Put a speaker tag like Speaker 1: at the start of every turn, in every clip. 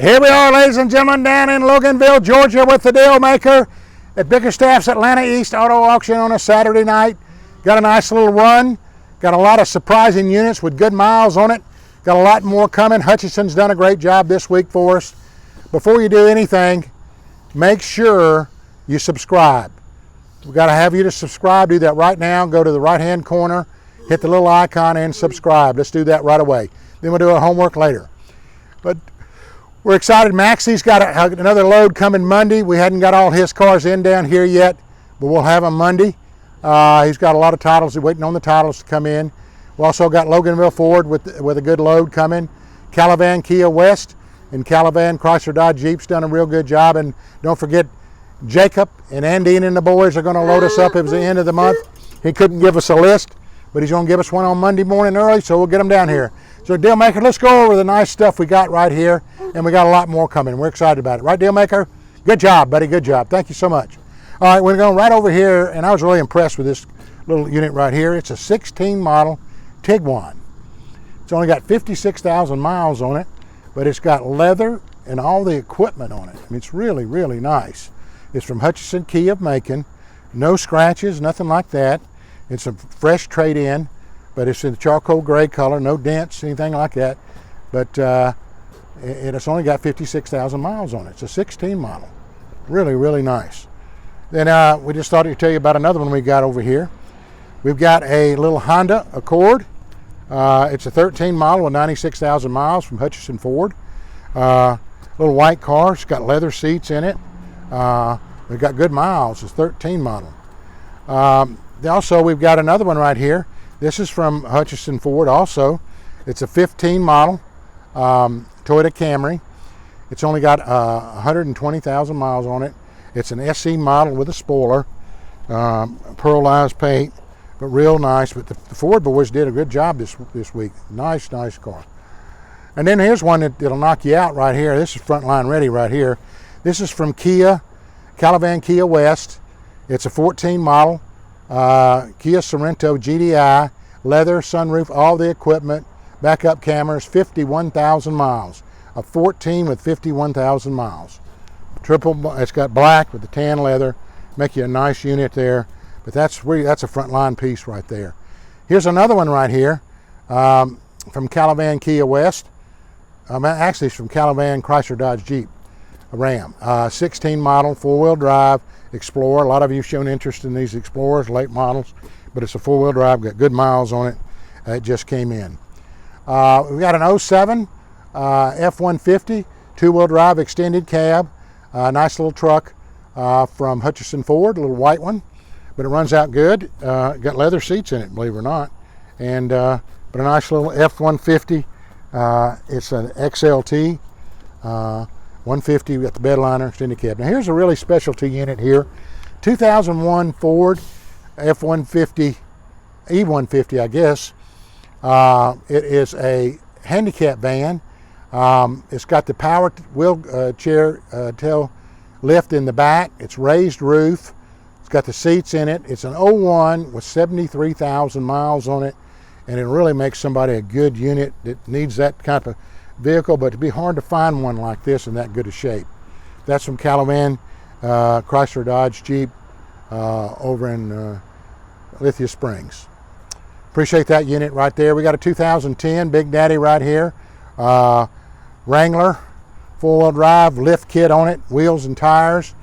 Speaker 1: Here we are, ladies and gentlemen, down in Loganville, Georgia with the DealMaker at Bickerstaff's Atlanta East Auto Auction on a Saturday night. Got a nice little run. Got a lot of surprising units with good miles on it. Got a lot more coming. Hutchison's done a great job this week for us. Before you do anything, make sure you subscribe. We've got to have you to subscribe. Do that right now. Go to the right-hand corner, hit the little icon and subscribe. Let's do that right away. Then we'll do our homework later. But we're excited. Maxie's got another load coming Monday. We hadn't got all his cars in down here yet, but we'll have them Monday. He's got a lot of titles. He's waiting on the titles to come in. We also got Loganville Ford with a good load coming. Calavan Kia West and Calavan Chrysler Dodge Jeep's done a real good job. And don't forget, Jacob and Andine and the boys are going to load us up. It was the end of the month. He couldn't give us a list, but he's going to give us one on Monday morning early, so we'll get them down here. So DealMaker, let's go over the nice stuff we got right here, and we got a lot more coming. We're excited about it. Right, DealMaker? Good job, buddy. Good job. Thank you so much. All right, we're going right over here, and I was really impressed with this little unit right here. It's a 16 model Tiguan. It's only got 56,000 miles on it, but it's got leather and all the equipment on it. I mean, it's really, really nice. It's from Hutchison Kia of Macon. No scratches, nothing like that. It's a fresh trade-in, but it's in the charcoal gray color, no dents, anything like that. But it's only got 56,000 miles on it. It's a 16 model. Really, really nice. Then we just thought to tell you about another one we got over here. We've got a little Honda Accord. It's a 13 model with 96,000 miles from Hutchison Ford. Little white car. It's got leather seats in it. We've got good miles. It's 13 model. Also, we've got another one right here. This is from Hutchison Ford also. It's a 15 model Toyota Camry. It's only got 120,000 miles on it. It's an SE model with a spoiler, pearlized paint, but real nice. But the Ford boys did a good job this week. Nice, nice car. And then here's one that'll knock you out right here. This is Frontline Ready right here. This is from Calavan Kia West. It's a 14 model Kia Sorrento GDI Leather, sunroof, all the equipment, backup cameras, 51,000 miles. A 14 with 51,000 miles. It's got black with the tan leather, make you a nice unit there. But that's a frontline piece right there. Here's another one right here from Calavan Kia West. Actually, it's from Calavan Chrysler Dodge Jeep, a Ram. 16 model, four-wheel drive Explorer. A lot of you have shown interest in these Explorers, late models, but it's a four-wheel drive, got good miles on it. It just came in. We've got an 07 F-150 two-wheel drive extended cab. Nice little truck from Hutchison Ford, a little white one, but it runs out good. Got leather seats in it, believe it or not. And but a nice little F-150. It's an XLT 150. We got the bedliner, extended cab. Now here's a really specialty unit here. 2001 Ford F-150 E-150, I guess. It is a handicap van. It's got the power wheelchair tail lift in the back. It's raised roof. It's got the seats in it. It's an 01 with 73,000 miles on it, and it really makes somebody a good unit that needs that kind of vehicle, but it'd be hard to find one like this in that good a shape. That's from Calavan Chrysler Dodge Jeep over in Lithia Springs. Appreciate that unit right there. We got a 2010 Big Daddy right here. Wrangler, four-wheel drive, lift kit on it, wheels and tires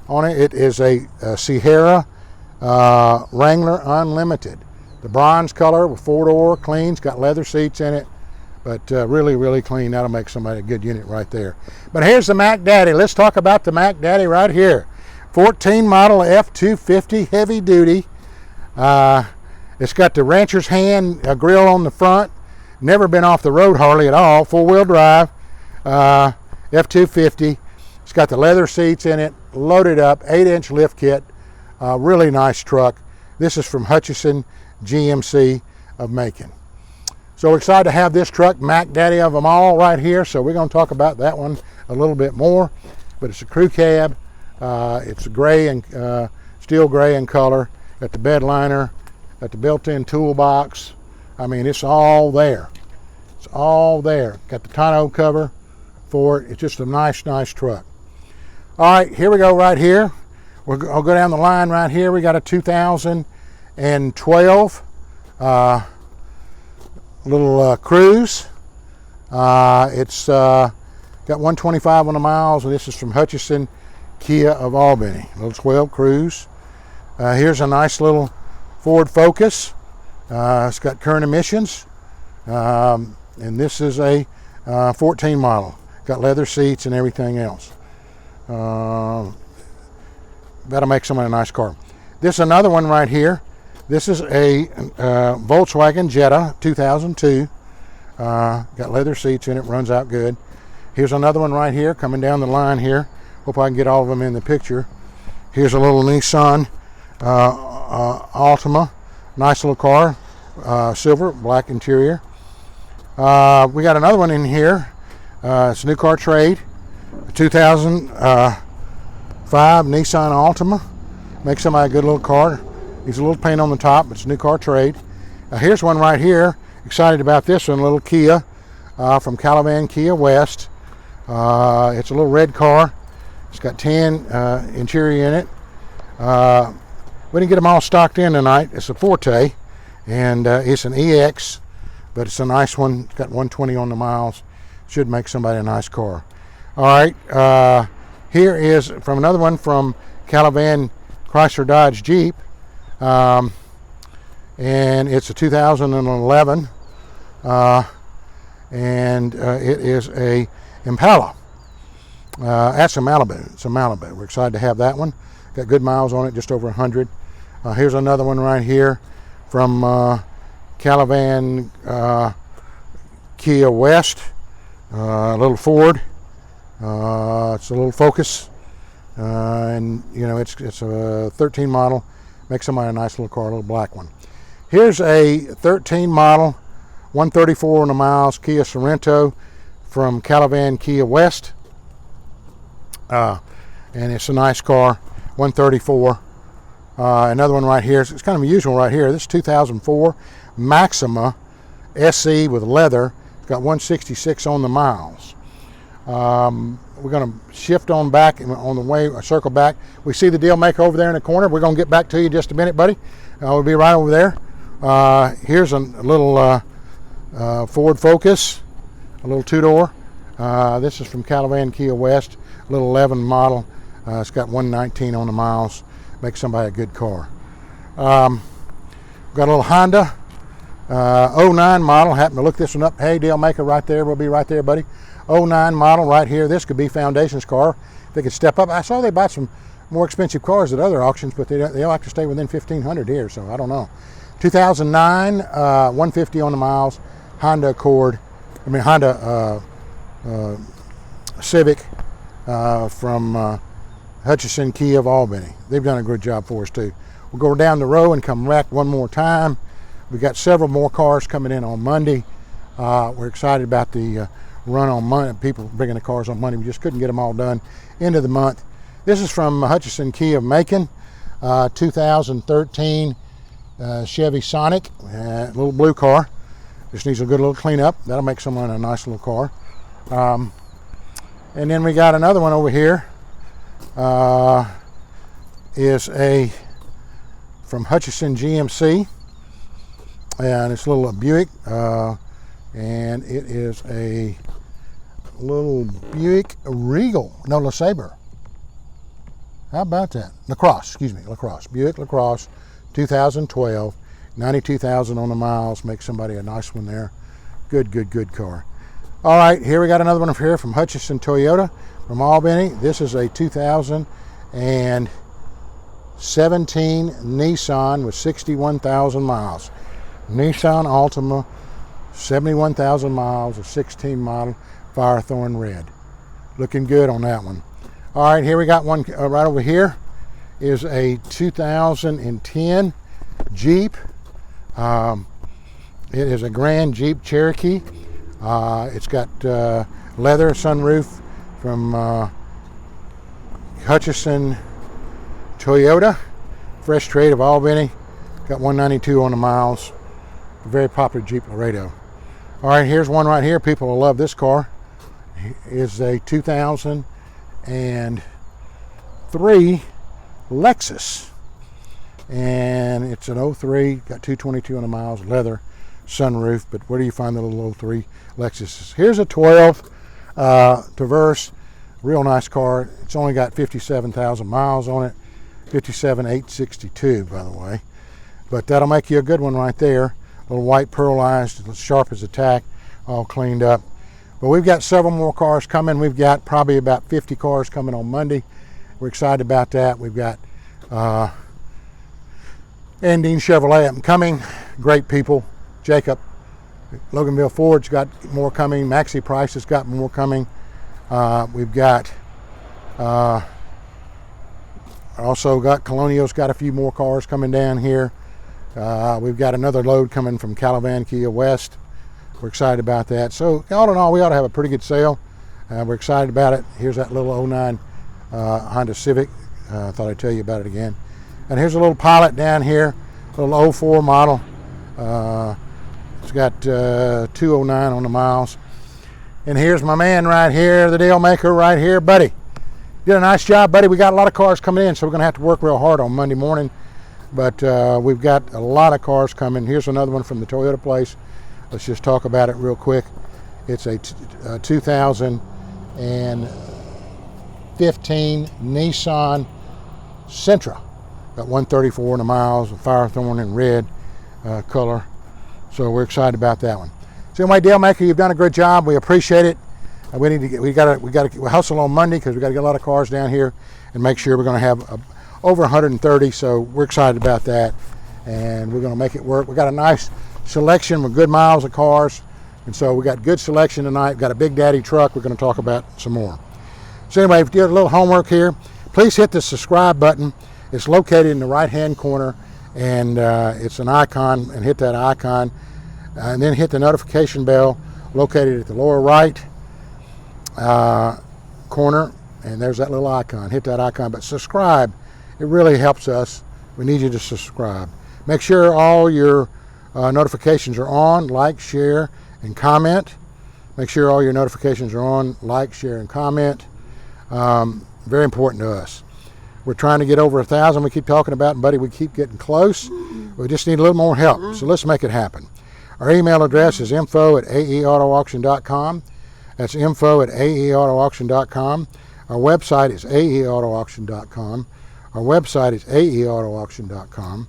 Speaker 1: on it. It is a Sierra Wrangler Unlimited. The bronze color with four-door, clean. It's got leather seats in it, but really, really clean. That'll make somebody a good unit right there. But here's the Mac Daddy. Let's talk about the Mac Daddy right here. 14 model F-250 heavy duty. It's got the rancher's hand grill on the front. Never been off the road hardly at all. Four-wheel drive, F-250. It's got the leather seats in it, loaded up, 8-inch lift kit. Really nice truck. This is from Hutchison GMC of Macon. So we're excited to have this truck, Mac Daddy of them all, right here. So we're going to talk about that one a little bit more. But it's a crew cab. It's a gray and steel gray in color. Got the bed liner, got the built-in toolbox. I mean, it's all there. It's all there. Got the tonneau cover for it. It's just a nice truck. All right, here we go right here. I'll go down the line right here. We got a 2012 little Cruze. It's got 125 on the miles, and this is from Hutchinson Kia of Albany. Little 12 Cruze. Here's a nice little Ford Focus. It's got current emissions, and this is a 14 model. Got leather seats and everything else. That'll make someone a nice car. This is another one right here. This is a Volkswagen Jetta 2002. Got leather seats in it, runs out good. Here's another one right here coming down the line here. Hope I can get all of them in the picture. Here's a little Nissan Altima. Nice little car, silver, black interior. We got another one in here. It's a new car trade, 2005 Nissan Altima. Makes somebody a good little car. Needs a little paint on the top, but it's a new car trade. Here's one right here. Excited about this one, a little Kia from Calavan Kia West. It's a little red car. It's got tan interior in it. We didn't get them all stocked in tonight. It's a Forte, and it's an EX, but it's a nice one. It's got 120 on the miles. Should make somebody a nice car. All right, here is from another one from Calavan Chrysler Dodge Jeep, and it's a 2011, and it is a Impala. That's a Malibu. It's a Malibu. We're excited to have that one. Got good miles on it, just over 100. Here's another one right here from Calavan Kia West. A little Ford. It's a little Focus, and you know it's a 13 model. Makes somebody a nice little car, a little black one. Here's a 13 model, 134 on the miles, Kia Sorrento from Calavan Kia West, and it's a nice car, 134. Another one right here. It's kind of unusual right here. This is 2004 Maxima SE with leather. It's got 166 on the miles. We're going to shift on back on the way, or circle back. We see the DealMaker over there in the corner. We're going to get back to you in just a minute, buddy. We'll be right over there. Here's a little Ford Focus, a little two-door. This is from Calavan Kia West, a little 11 model. It's got 119 on the miles. Makes somebody a good car. Got a little Honda 09 model. Happened to look this one up. Hey, DealMaker right there. We'll be right there, buddy. 09 model right here. This could be Foundation's car. They could step up. I saw they bought some more expensive cars at other auctions, but they like to stay within 1,500 here, so I don't know. 2009, 150 on the miles, Honda Civic from Hutchinson Kia of Albany. They've done a good job for us too. We'll go down the row and come back one more time. We've got several more cars coming in on Monday. We're excited about the run on Monday. People bringing the cars on Monday. We just couldn't get them all done end of the month. This is from Hutchinson Kia of Macon, 2013 Chevy Sonic, little blue car. Just needs a good little cleanup. That'll make someone a nice little car. And then we got another one over here. Is a from Hutchinson GMC, and it's a little Buick, and it is a little Buick Regal, no, LeSabre. How about that? LaCrosse, excuse me, LaCrosse. Buick LaCrosse, 2012, 92,000 on the miles. Makes somebody a nice one there. Good car. All right, here we got another one up here from Hutchinson Toyota from Albany. This is a 2017 Nissan with 61,000 miles. Nissan Altima, 71,000 miles, a 16 model, Firethorn red. Looking good on that one. All right, here we got one right over here. Is a 2010 Jeep. It is a Grand Jeep Cherokee. It's got leather sunroof from Hutchinson Toyota, fresh trade of Albany. Got 192 on the miles. A very popular Jeep Laredo. All right, here's one right here. People will love this car. is a 2003 Lexus, and it's an 03, got 222 miles, leather, sunroof. But where do you find the little 03 Lexus? Here's a 12 Traverse, real nice car. It's only got 57,000 miles on it, 57,862 by the way, but that'll make you a good one right there. A little white pearlized, sharp as a tack, all cleaned up. But we've got several more cars coming. We've got probably about 50 cars coming on Monday. We're excited about that. We've got Andine Chevrolet up and coming, great people. Jacob, Loganville Ford's got more coming. Maxi Price has got more coming. We've got also got Colonial's got a few more cars coming down here. We've got another load coming from Calavan Kia West. We're excited about that. So all in all, we ought to have a pretty good sale. We're excited about it. Here's that little 09 Honda Civic. I thought I'd tell you about it again. And here's a little Pilot down here, a little 04 model. It's got 209 on the miles. And here's my man right here, the DealMaker right here, buddy. Did a nice job, buddy. We got a lot of cars coming in, so we're going to have to work real hard on Monday morning. But we've got a lot of cars coming. Here's another one from the Toyota place. Let's just talk about it real quick. It's a 2015 Nissan Sentra. Got 134 on the miles, a Firethorn in red color. So we're excited about that one. So anyway, DealMaker, you've done a great job. We appreciate it. We got to hustle on Monday because we got to get a lot of cars down here and make sure we're going to have over 130. So we're excited about that, and we're going to make it work. We got a nice selection with good miles of cars, and so we got good selection tonight. We've got a Big Daddy truck. We're going to talk about some more. So anyway, if you did a little homework here, please hit the subscribe button. It's located in the right-hand corner, and it's an icon, and hit that icon, and then hit the notification bell located at the lower right corner, and there's that little icon. Hit that icon, but subscribe. It really helps us. We need you to subscribe. Make sure all your notifications are on. Like, share, and comment. Make sure all your notifications are on. Like, share, and comment. Very important to us. We're trying to get over 1,000. We keep talking about, and buddy, we keep getting close. We just need a little more help. So let's make it happen. Our email address is info@aeautoauction.com. That's info@aeautoauction.com. Our website is aeautoauction.com. Our website is aeautoauction.com.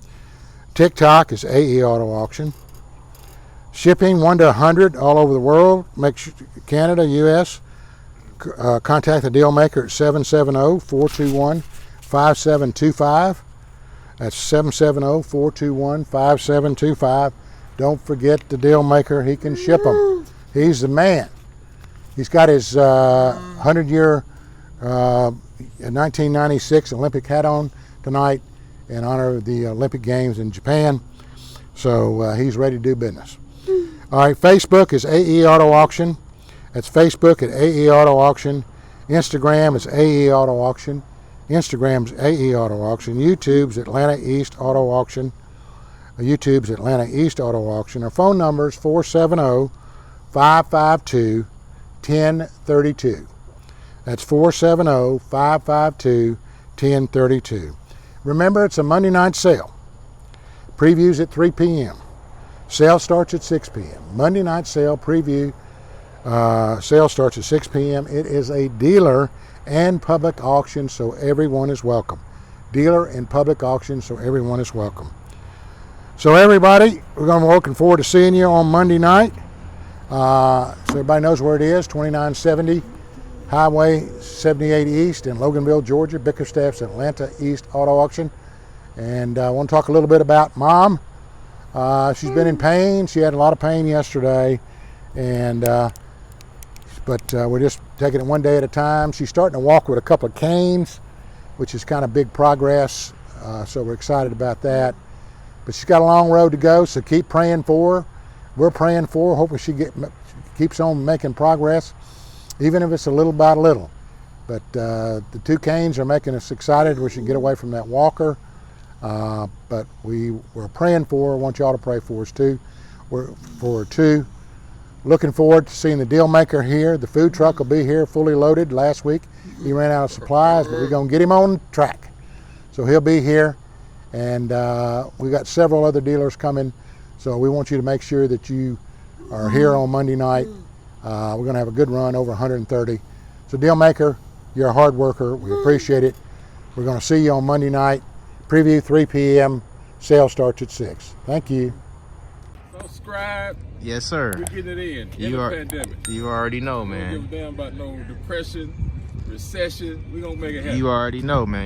Speaker 1: TikTok is aeautoauction. Shipping 1 to 100 all over the world. Make sure Canada, U.S. Contact the DealMaker at 770-421-5725. That's 770-421-5725. Don't forget the DealMaker. He can ship them. He's the man. He's got his 100-year 1996 Olympic hat on tonight in honor of the Olympic Games in Japan. So he's ready to do business. All right, Facebook is AE Auto Auction. That's Facebook at AE Auto Auction. Instagram is AE Auto Auction. Instagram's AE Auto Auction. YouTube's Atlanta East Auto Auction. YouTube's Atlanta East Auto Auction. Our phone number is 470-552-1032. That's 470-552-1032. Remember, it's a Monday night sale. Previews at 3 p.m. Sale starts at 6 p.m. Monday night sale preview. Sale starts at 6 p.m. It is a dealer and public auction, so everyone is welcome. Dealer and public auction, so everyone is welcome. So everybody, we're going to be looking forward to seeing you on Monday night. So everybody knows where it is, 2970 Highway 78 East in Loganville, Georgia. Bickerstaff's Atlanta East Auto Auction. And I want to talk a little bit about Mom. She's been in pain. She had a lot of pain yesterday, and but we're just taking it one day at a time. She's starting to walk with a couple of canes, which is kind of big progress. So we're excited about that. But she's got a long road to go, so keep praying for her. We're praying for her, hoping she keeps on making progress, even if it's a little by little. But the two canes are making us excited. We should get away from that walker. But we're praying for her. I want y'all to pray for us too. For her too. Looking forward to seeing the DealMaker here. The food truck will be here fully loaded. Last week he ran out of supplies, but we're going to get him on track. So he'll be here, and we got several other dealers coming. So we want you to make sure that you are here on Monday night. We're going to have a good run, over 130. So DealMaker, you're a hard worker. We appreciate it. We're going to see you on Monday night. Preview 3 p.m. Sale starts at 6. Thank you.
Speaker 2: Subscribe.
Speaker 3: Yes, sir.
Speaker 2: We're getting it in the pandemic.
Speaker 3: You already know, man.
Speaker 2: We don't give a damn about no depression, recession. We're going to make it happen.
Speaker 3: You already know, man.